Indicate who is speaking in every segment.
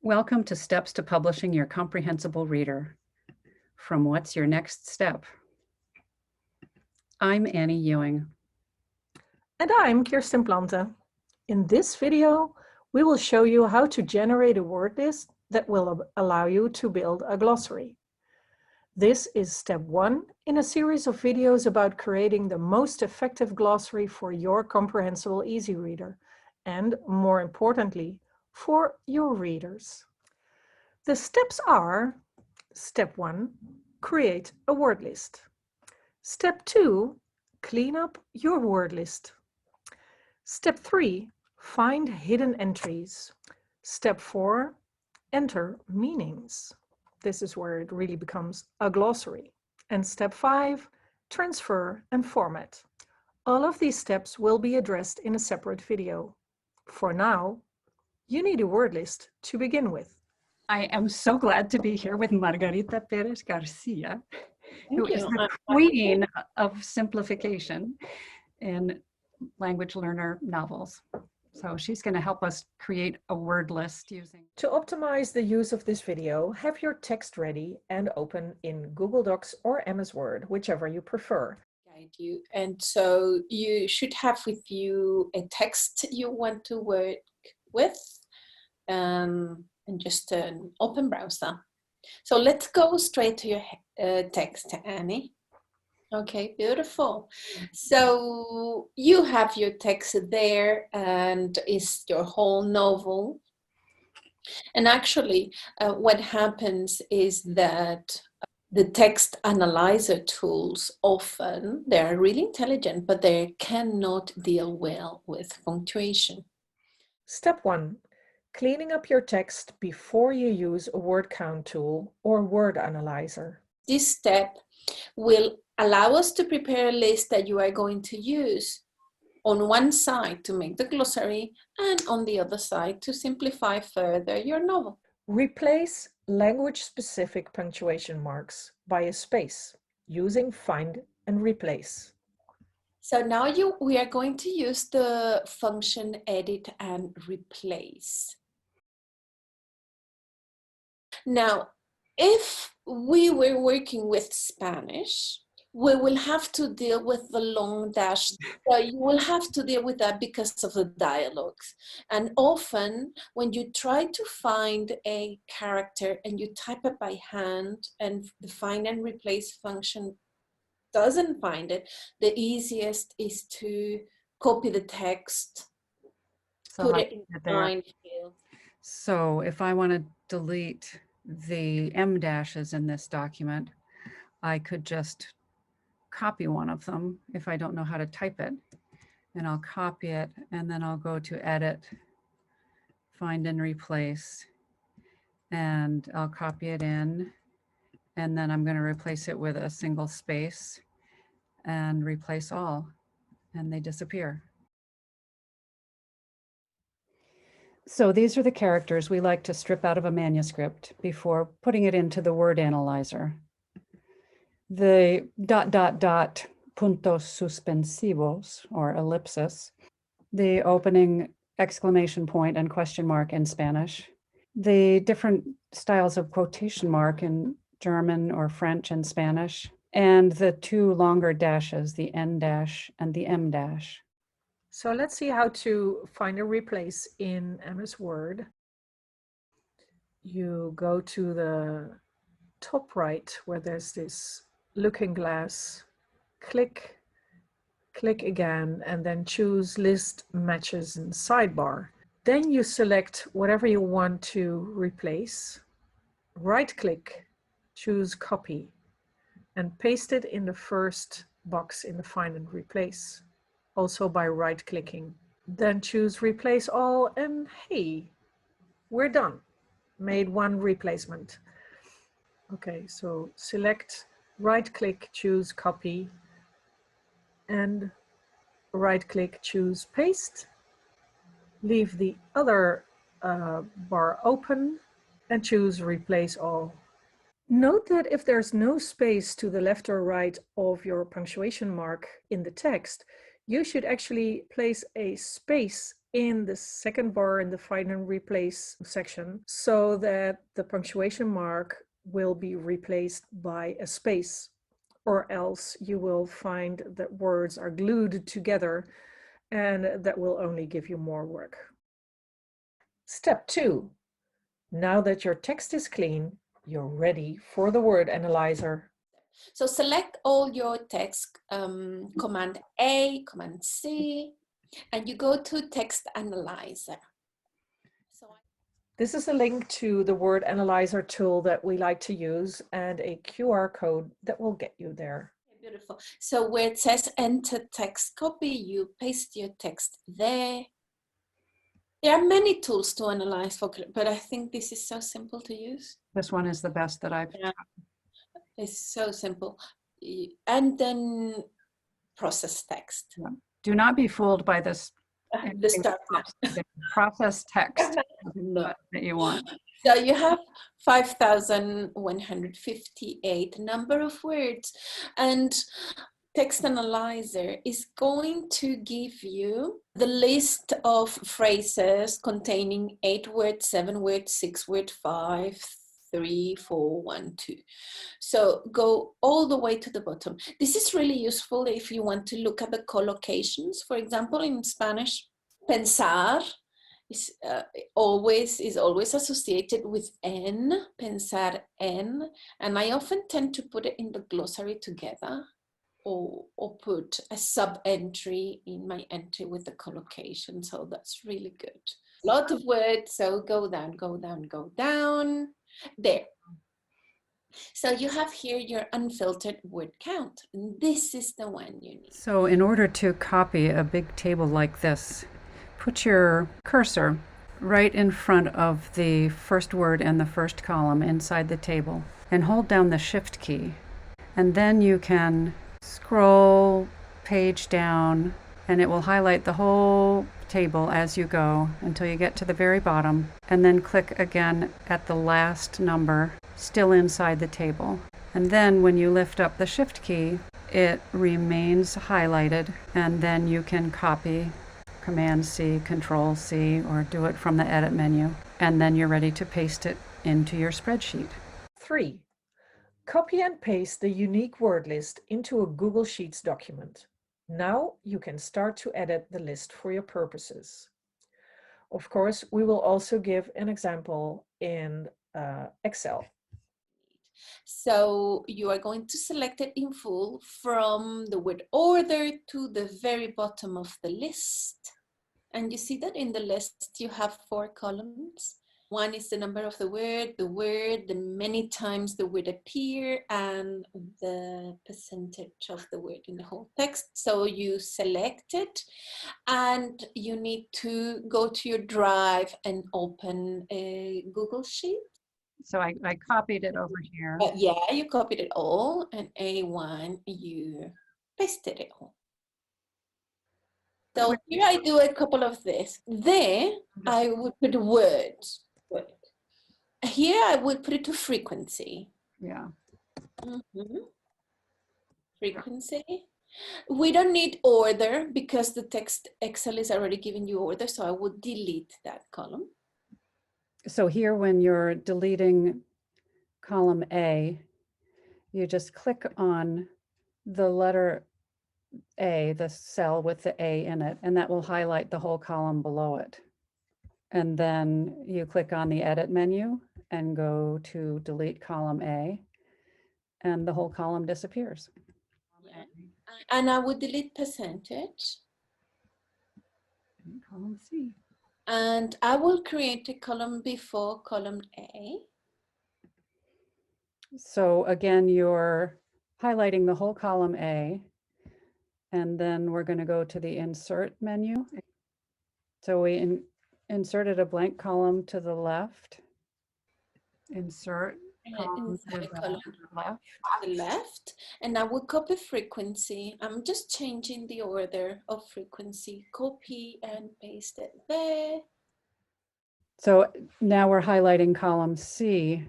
Speaker 1: Welcome to Steps to Publishing Your Comprehensible Reader. From What's Your Next Step? I'm Annie Ewing.
Speaker 2: And I'm Kirsten Plante. In this video, we will show you how to generate a word list that will allow you to build a glossary. This is step 1 in a series of videos about creating the most effective glossary for your comprehensible easy reader, and more importantly, for your readers. The steps are: step 1, create a word list. Step 2, clean up your word list. Step 3, find hidden entries. Step 4, enter meanings. This is where it really becomes a glossary. And step 5, transfer and format. All of these steps will be addressed in a separate video. For now, you need a word list to begin with.
Speaker 1: I am so glad to be here with Margarita Perez Garcia, who is the
Speaker 3: Thank
Speaker 1: queen of simplification in language learner novels. So she's going to help us create a word list using.
Speaker 2: To optimize the use of this video, have your text ready and open in Google Docs or MS Word, whichever you prefer.
Speaker 3: Guide you. And so you should have with you a text you want to work with, and just an open browser. So let's go straight to your text, Annie. Okay, beautiful. So you have your text there, and it's your whole novel. And actually, what happens is that the text analyzer tools often, they're really intelligent, but they cannot deal well with punctuation.
Speaker 2: Step 1. Cleaning up your text before you use a word count tool or word analyzer.
Speaker 3: This step will allow us to prepare a list that you are going to use on one side to make the glossary and on the other side to simplify further your novel.
Speaker 2: Replace language-specific punctuation marks by a space using find and replace.
Speaker 3: So now we are going to use the function edit and replace. Now, if we were working with Spanish, we will have to deal with the long dash. So you will have to deal with that because of the dialogues. And often when you try to find a character and you type it by hand and the find and replace function doesn't find it, the easiest is to copy the text, put it in the find field.
Speaker 1: So if I want to delete the M dashes in this document, I could just copy one of them if I don't know how to type it, and I'll copy it, and then I'll go to edit, find and replace, and I'll copy it in, and then I'm going to replace it with a single space and replace all, and they disappear. So these are the characters we like to strip out of a manuscript before putting it into the word analyzer. The ... puntos suspensivos, or ellipsis, the opening exclamation point and question mark in Spanish, the different styles of quotation mark in German or French and Spanish, and the two longer dashes, the N dash and the M dash.
Speaker 2: So let's see how to find a replace in MS Word. You go to the top right where there's this looking glass, click again, and then choose List Matches in Sidebar. Then you select whatever you want to replace, right-click, choose Copy, and paste it in the first box in the Find and Replace, also by right-clicking. Then choose Replace All, and hey, we're done. Made one replacement. Okay, so select, right-click, choose Copy, and right-click, choose Paste. Leave the other bar open and choose Replace All. Note that if there's no space to the left or right of your punctuation mark in the text, you should actually place a space in the second bar in the find and replace section so that the punctuation mark will be replaced by a space, or else you will find that words are glued together and that will only give you more work. Step 2. Now that your text is clean, you're ready for the word analyzer.
Speaker 3: So select all your text, Command A, Command C, and you go to Text Analyzer.
Speaker 2: This is a link to the word analyzer tool that we like to use and a QR code that will get you there.
Speaker 3: Beautiful. So where it says enter text copy, you paste your text there. There are many tools to analyze, but I think this is so simple to use.
Speaker 1: This one is the best that I've.
Speaker 3: Yeah. It's so simple. And then process text.
Speaker 1: Yeah. Do not be fooled by this.
Speaker 3: The start
Speaker 1: Process text
Speaker 3: no.
Speaker 1: that you want.
Speaker 3: So you have 5,158 number of words, and Text Analyzer is going to give you the list of phrases containing 8 words, 7 words, 6 words, 5, 3, 4, 1, 2. So go all the way to the bottom. This is really useful if you want to look at the collocations. For example, in Spanish, pensar is always associated with en, pensar en, and I often tend to put it in the glossary together, or put a sub-entry in my entry with the collocation. So that's really good. A lot of words, so go down, go down, go down. There. So you have here your unfiltered word count, and this is the one you need.
Speaker 1: So in order to copy a big table like this, put your cursor right in front of the first word and the first column inside the table and hold down the Shift key. And then you can scroll page down and it will highlight the whole table as you go until you get to the very bottom, and then click again at the last number still inside the table. And then when you lift up the Shift key, it remains highlighted, and then you can copy Command C, Control C, or do it from the edit menu, and then you're ready to paste it into your spreadsheet.
Speaker 2: 3. Copy and paste the unique word list into a Google Sheets document. Now you can start to edit the list for your purposes. Of course, we will also give an example in Excel.
Speaker 3: So you are going to select it in full from the word order to the very bottom of the list. And you see that in the list you have 4 columns. One is the number of the word, the many times the word appear, and the percentage of the word in the whole text. So you select it, and you need to go to your Drive and open a Google Sheet.
Speaker 1: So I copied it over here.
Speaker 3: Yeah, you copied it all, and A1, you pasted it all. So here I do a couple of this. There, I would put words. Here, I would put it to frequency.
Speaker 1: Yeah.
Speaker 3: Frequency. We don't need order because the text Excel is already giving you order, so I would delete that column.
Speaker 1: So here, when you're deleting column A, you just click on the letter A, the cell with the A in it, and that will highlight the whole column below it. And then you click on the edit menu and go to delete column A, and the whole column disappears.
Speaker 3: Yeah. And I would delete percentage.
Speaker 1: Column C.
Speaker 3: And I will create a column before column A.
Speaker 1: So again, you're highlighting the whole column A, and then we're going to go to the insert menu. So we inserted a blank column to the left. Insert column to
Speaker 3: the left, and I will copy frequency. I'm just changing the order of frequency. Copy and paste it there.
Speaker 1: So now we're highlighting column C,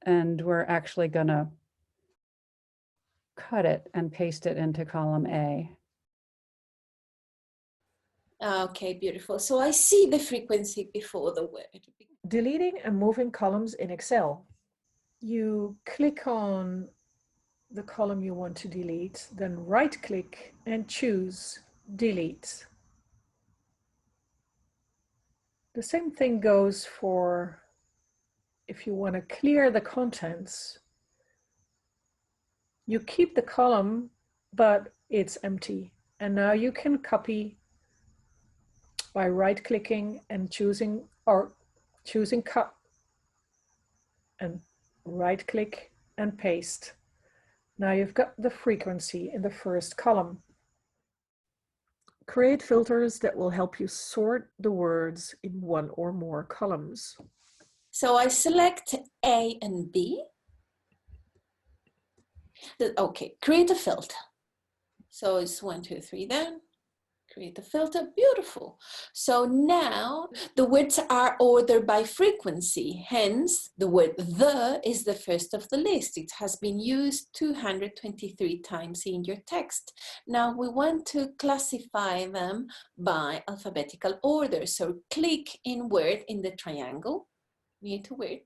Speaker 1: and we're actually going to cut it and paste it into column A.
Speaker 3: Okay, beautiful. So I see the frequency before the word.
Speaker 2: Deleting and moving columns in Excel. You click on the column you want to delete, then right-click and choose Delete. The same thing goes for if you want to clear the contents. You keep the column, but it's empty. And now you can copy by right-clicking and choosing cut and right-click and paste. Now you've got the frequency in the first column. Create filters that will help you sort the words in one or more columns.
Speaker 3: So I select A and B. Okay, create a filter. So it's 1, 2, 3 then. Create a filter, beautiful. So now the words are ordered by frequency. Hence, the word the is the first of the list. It has been used 223 times in your text. Now we want to classify them by alphabetical order. So click in word in the triangle near to word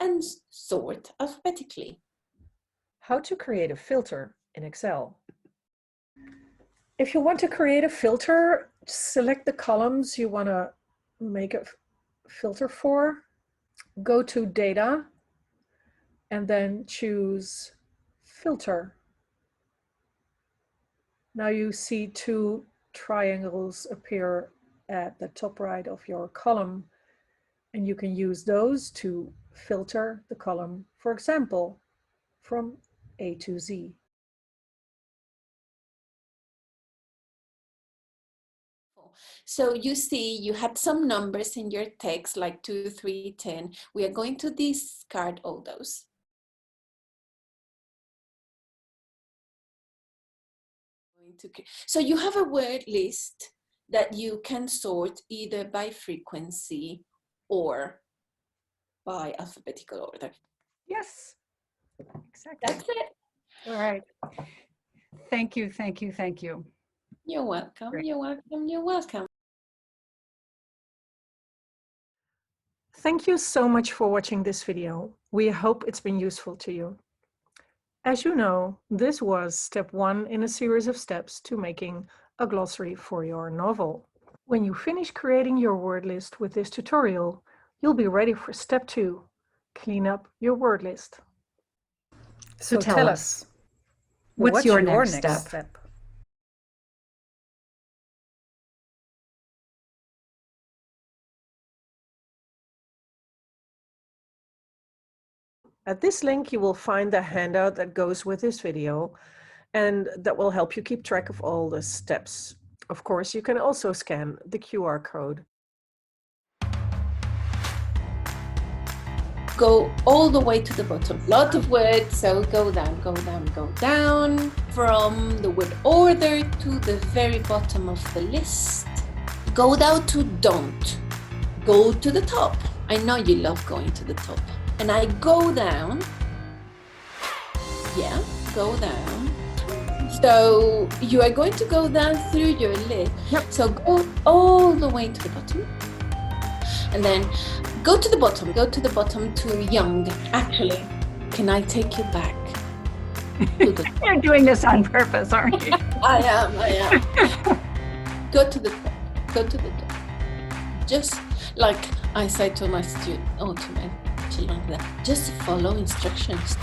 Speaker 3: and sort alphabetically.
Speaker 2: How to create a filter in Excel. If you want to create a filter, select the columns you want to make a filter for. Go to Data and then choose Filter. Now you see two triangles appear at the top right of your column, and you can use those to filter the column, for example, from A to Z.
Speaker 3: So you see, you had some numbers in your text like 2, 3, 10. We are going to discard all those. So you have a word list that you can sort either by frequency or by alphabetical order.
Speaker 1: Yes, exactly.
Speaker 3: That's it.
Speaker 2: All right.
Speaker 1: Thank you, thank you, thank you.
Speaker 3: You're welcome,
Speaker 1: Great.
Speaker 3: you're welcome, you're welcome.
Speaker 2: Thank you so much for watching this video. We hope it's been useful to you. As you know, this was step 1 in a series of steps to making a glossary for your novel. When you finish creating your word list with this tutorial, you'll be ready for step 2, clean up your word list. So tell us,
Speaker 1: what's your next step?
Speaker 2: At this link, you will find the handout that goes with this video and that will help you keep track of all the steps. Of course, you can also scan the QR code.
Speaker 3: Go all the way to the bottom. Lot of words, so go down, go down, go down. From the word order to the very bottom of the list. Go down to don't. Go to the top. I know you love going to the top. And I go down. Yeah, go down. So you are going to go down through your list.
Speaker 1: Yep.
Speaker 3: So go all the way to the bottom. And then go to the bottom to young. Actually, can I take you back?
Speaker 1: You're doing this on purpose, aren't you?
Speaker 3: I am. Go to the top. Just like I say to my student, or to my children, just follow instructions.